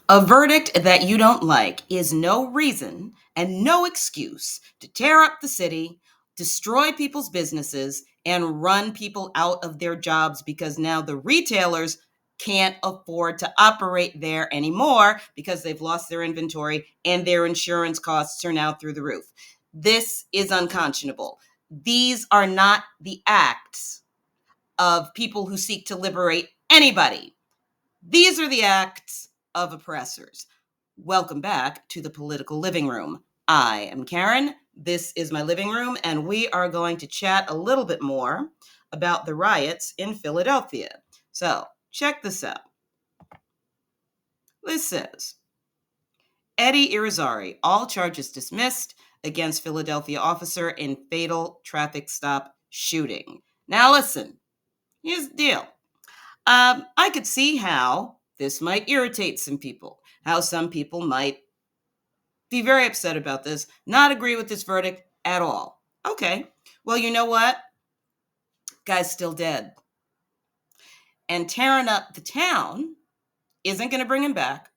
A verdict that you don't like is no reason and no excuse to tear up the city, destroy people's businesses, and run people out of their jobs because now the retailers can't afford to operate there anymore because they've lost their inventory and their insurance costs are now through the roof. This is unconscionable. These are not the acts of people who seek to liberate anybody. These are the acts of oppressors. Welcome back to the Political Living Room. I am Karen. This is my living room, and we are going to chat a little bit more about the riots in Philadelphia. So, check this out. This says, Eddie Irizarry, all charges dismissed against Philadelphia officer in fatal traffic stop shooting. Now listen, here's the deal. I could see how this might irritate some people, how some people might be very upset about this, not agree with this verdict at all. Okay, well, you know what? Guy's still dead. And tearing up the town isn't going to bring him back.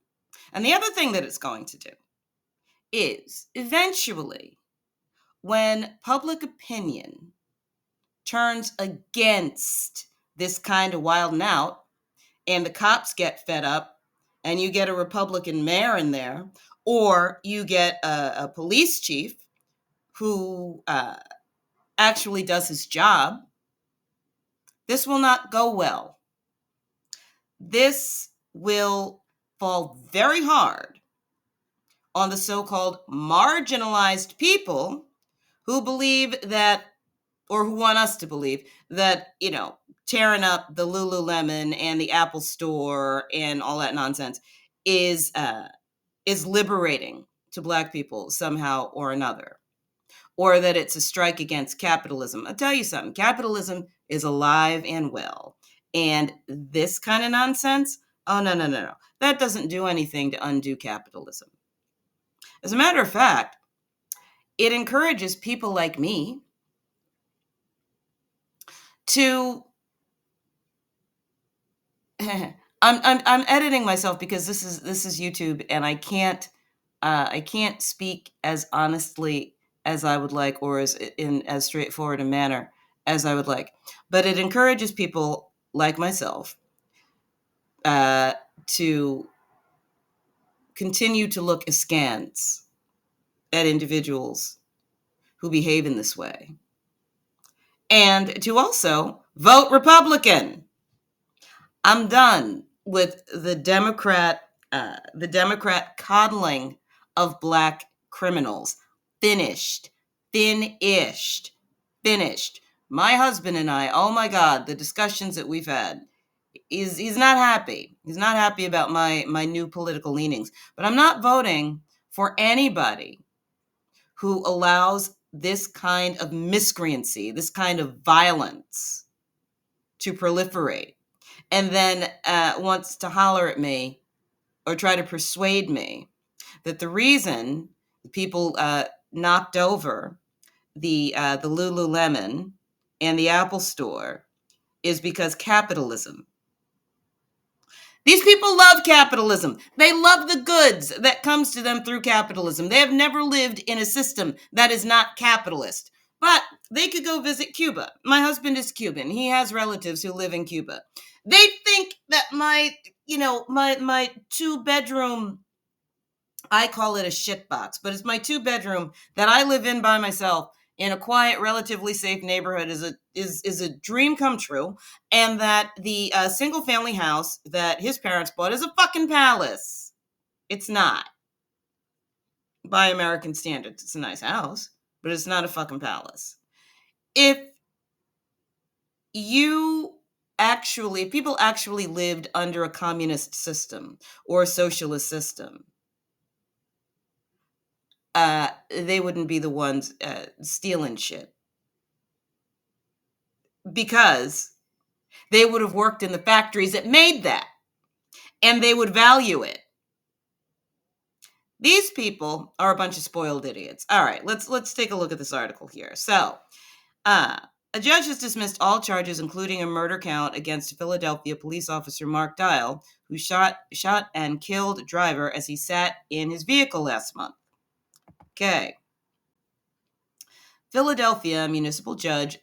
And the other thing that it's going to do is eventually, when public opinion turns against this kind of wilding out, and the cops get fed up, and you get a Republican mayor in there, or you get a police chief who actually does his job, this will not go well. This will fall very hard on the so-called marginalized people who believe that, or who want us to believe that, tearing up the Lululemon and the Apple Store and all that nonsense is liberating to Black people somehow or another, or that it's a strike against capitalism. I'll tell you something, capitalism is alive and well. And this kind of nonsense, oh, no. That doesn't do anything to undo capitalism. As a matter of fact, it encourages people like me to I'm editing myself because this is YouTube, and I can't speak as honestly as I would like, or in as straightforward a manner as I would like. But it encourages people like myself to continue to look askance at individuals who behave in this way, and to also vote Republican. I'm done with the Democrat coddling of Black criminals. Finished. My husband and I, oh my God, the discussions that we've had, he's not happy. He's not happy about my new political leanings. But I'm not voting for anybody who allows this kind of miscreancy, this kind of violence to proliferate, and then wants to holler at me or try to persuade me that the reason people knocked over the Lululemon and the Apple Store is because capitalism. These people love capitalism. They love the goods that comes to them through capitalism. They have never lived in a system that is not capitalist. But they could go visit Cuba. My husband is Cuban. He has relatives who live in Cuba. They think that my 2-bedroom, I call it a shit box, but it's my 2-bedroom that I live in by myself in a quiet, relatively safe neighborhood is a dream come true, and that the single family house that his parents bought is a fucking palace. It's not. By American standards, it's a nice house, but it's not a fucking palace. If people actually lived under a communist system or a socialist system, they wouldn't be the ones stealing shit, because they would have worked in the factories that made that, and they would value it. These people are a bunch of spoiled idiots. All right, let's take a look at this article here. So, A judge has dismissed all charges, including a murder count against Philadelphia police officer Mark Dial, who shot and killed driver as he sat in his vehicle last month. Okay. Philadelphia municipal judge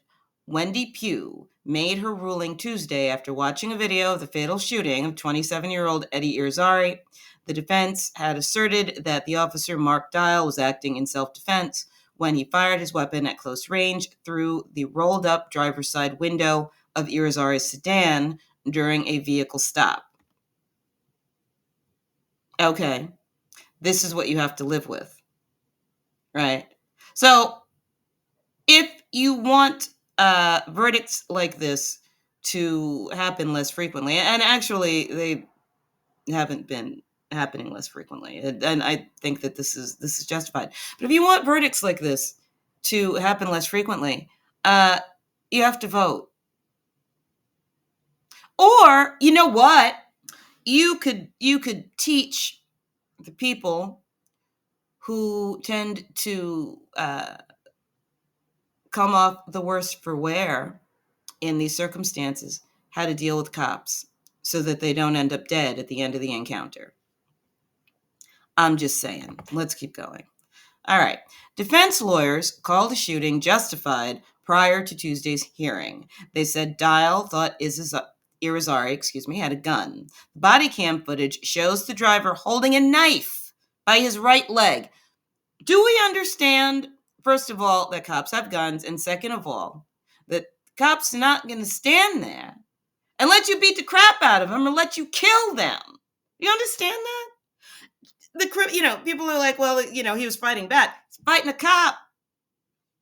Wendy Pugh made her ruling Tuesday after watching a video of the fatal shooting of 27-year-old Eddie Irizarry. The defense had asserted that the officer, Mark Dial, was acting in self-defense when he fired his weapon at close range through the rolled-up driver's side window of Irizarry's sedan during a vehicle stop. Okay, this is what you have to live with, right? So if you want verdicts like this to happen less frequently, and actually they haven't been happening less frequently, and I think that this is justified. But if you want verdicts like this to happen less frequently, you have to vote. Or you know what? You could teach the people who tend to come off the worst for wear in these circumstances how to deal with cops so that they don't end up dead at the end of the encounter. I'm just saying. Let's keep going. All right. Defense lawyers called the shooting justified prior to Tuesday's hearing. They said Dial thought Irizarry, had a gun. Body cam footage shows the driver holding a knife by his right leg. Do we understand, first of all, that cops have guns, and second of all, that cops are not going to stand there and let you beat the crap out of them or let you kill them? You understand that? People are like, well, he was fighting back. He's fighting a cop.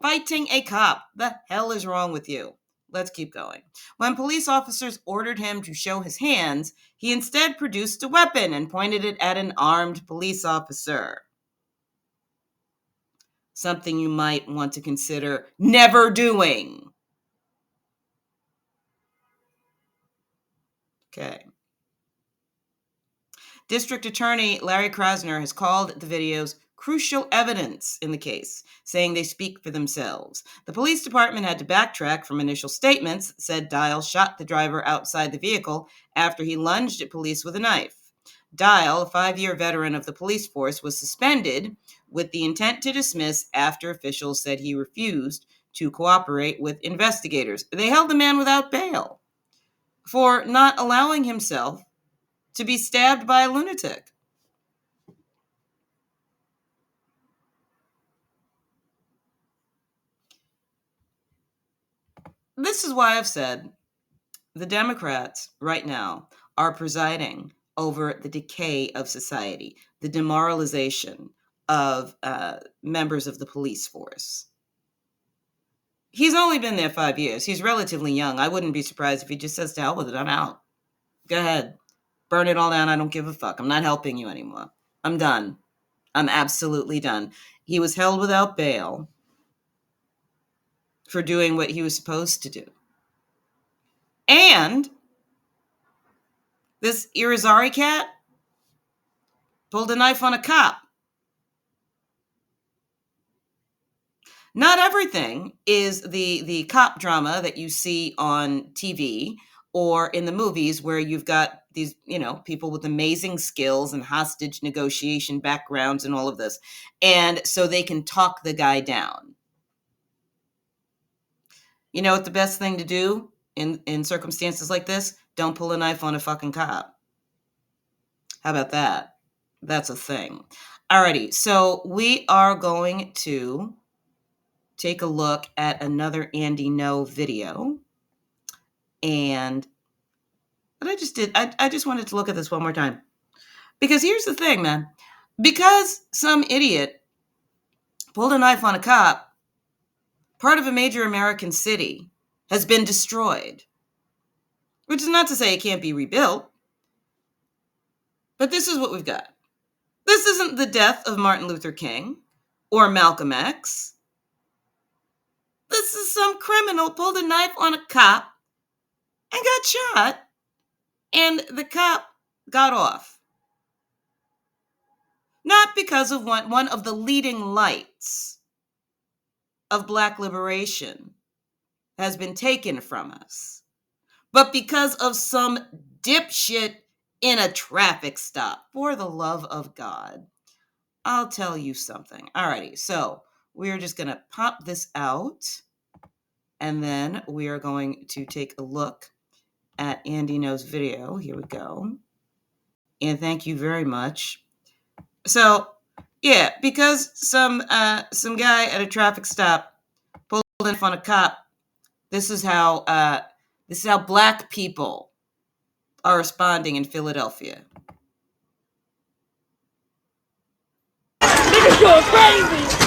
Fighting a cop. The hell is wrong with you? Let's keep going. When police officers ordered him to show his hands, he instead produced a weapon and pointed it at an armed police officer. Something you might want to consider never doing. Okay. District Attorney Larry Krasner has called the videos crucial evidence in the case, saying they speak for themselves. The police department had to backtrack from initial statements that said Dial shot the driver outside the vehicle after he lunged at police with a knife. Dial, a 5-year veteran of the police force, was suspended with the intent to dismiss after officials said he refused to cooperate with investigators. They held the man without bail for not allowing himself to be stabbed by a lunatic. This is why I've said the Democrats right now are presiding over the decay of society, the demoralization of members of the police force. He's only been there 5 years. He's relatively young. I wouldn't be surprised if he just says, to hell with it, I'm out. Go ahead. Burn it all down. I don't give a fuck. I'm not helping you anymore. I'm done. I'm absolutely done. He was held without bail for doing what he was supposed to do. And this Irizarry cat pulled a knife on a cop. Not everything is the cop drama that you see on TV or in the movies where you've got these, people with amazing skills and hostage negotiation backgrounds and all of this. And so they can talk the guy down. You know what the best thing to do in circumstances like this? Don't pull a knife on a fucking cop. How about that? That's a thing. Alrighty, so we are going to take a look at another Andy No video. And what I just did, I just wanted to look at this one more time. Because here's the thing, man. Because some idiot pulled a knife on a cop, part of a major American city has been destroyed. Which is not to say it can't be rebuilt. But this is what we've got. This isn't the death of Martin Luther King or Malcolm X. This is some criminal pulled a knife on a cop and got shot, and the cop got off. Not because of one of the leading lights of Black liberation has been taken from us, but because of some dipshit in a traffic stop. For the love of God. I'll tell you something. Alrighty, so we're just going to pop this out, and then we are going to take a look at Andy Knows video. Here we go. And thank you very much. So, yeah, because some guy at a traffic stop pulled in front of a cop, this is how black people are responding in Philadelphia. Niggas going crazy!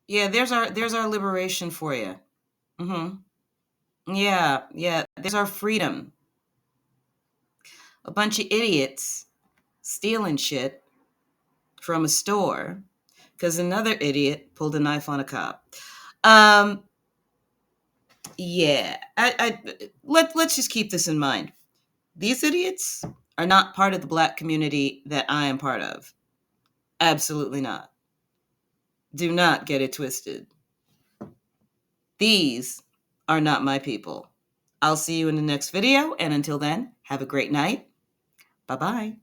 Yeah, there's our liberation for you. Yeah, there's our freedom. A bunch of idiots stealing shit from a store because another idiot pulled a knife on a cop. Yeah, let's just keep this in mind. These idiots are not part of the black community that I am part of. Absolutely not. Do not get it twisted. These are not my people. I'll see you in the next video, and until then, have a great night. Bye-bye.